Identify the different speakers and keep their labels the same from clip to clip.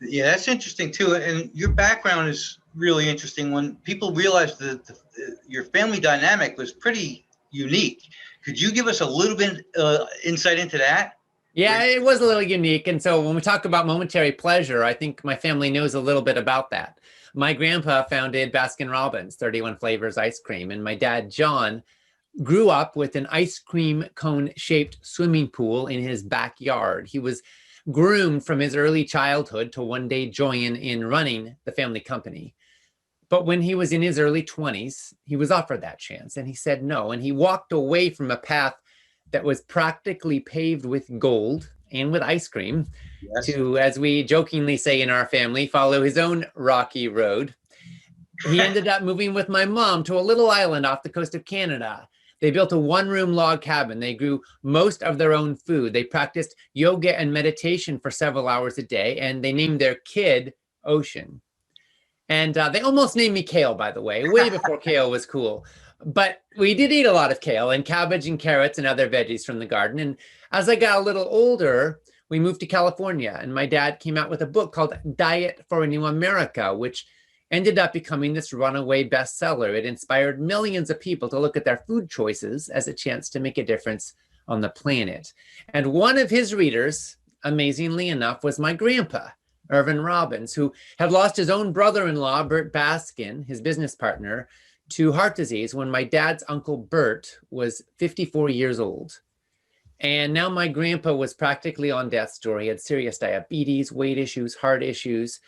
Speaker 1: Yeah, that's interesting too. And your background is really interesting. When people realized that your family dynamic was pretty unique, could you give us a little bit insight into that?
Speaker 2: Yeah, it was a little unique. And so when we talk about momentary pleasure, I think my family knows a little bit about that. My grandpa founded Baskin Robbins, 31 flavors ice cream, and my dad, John, grew up with an ice cream cone shaped swimming pool in his backyard. He was groomed from his early childhood to one day join in running the family company. But when he was in his early 20s, he was offered that chance and he said no. And he walked away from a path that was practically paved with gold and with ice cream
Speaker 1: Yes.
Speaker 2: to, as we jokingly say in our family, follow his own rocky road. He ended up moving with my mom to a little island off the coast of Canada. They built a one-room log cabin. They grew most of their own food. They practiced yoga and meditation for several hours a day, and they named their kid Ocean. And they almost named me Kale, by the way, way before Kale was cool. But we did eat a lot of kale and cabbage and carrots and other veggies from the garden. And as I got a little older, we moved to California, and my dad came out with a book called Diet for a New America, which ended up becoming this runaway bestseller. It inspired millions of people to look at their food choices as a chance to make a difference on the planet. And one of his readers, amazingly enough, was my grandpa, Irvin Robbins, who had lost his own brother-in-law, Bert Baskin, his business partner, to heart disease when my dad's uncle Bert was 54 years old. And now my grandpa was practically on death's door. He had serious diabetes, weight issues, heart issues.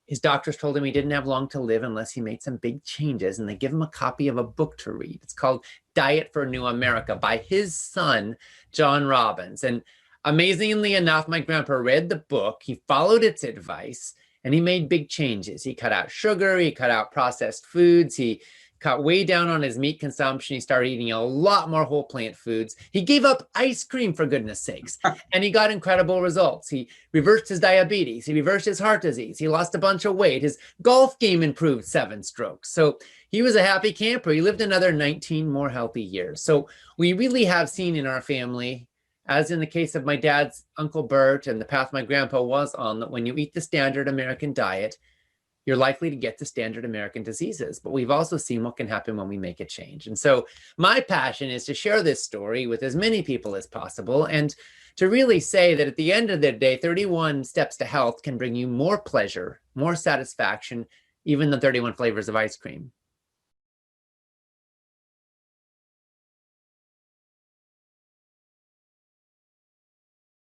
Speaker 2: His doctors told him he didn't have long to live unless he made some big changes, and they give him a copy of a book to read. It's called Diet for a New America by his son, John Robbins. And amazingly enough, my grandpa read the book, he followed its advice, and he made big changes. He cut out sugar, he cut out processed foods, he cut way down on his meat consumption. He started eating a lot more whole plant foods. He gave up ice cream, for goodness sakes, and he got incredible results. He reversed his diabetes. He reversed his heart disease. He lost a bunch of weight. His golf game improved 7 strokes. So he was a happy camper. He lived another 19 more healthy years. So we really have seen in our family, as in the case of my dad's Uncle Bert and the path my grandpa was on, that when you eat the standard American diet, you're likely to get the standard American diseases. But we've also seen what can happen when we make a change. And so my passion is to share this story with as many people as possible and to really say that at the end of the day, 31 steps to health can bring you more pleasure, more satisfaction, even than 31 flavors of ice cream.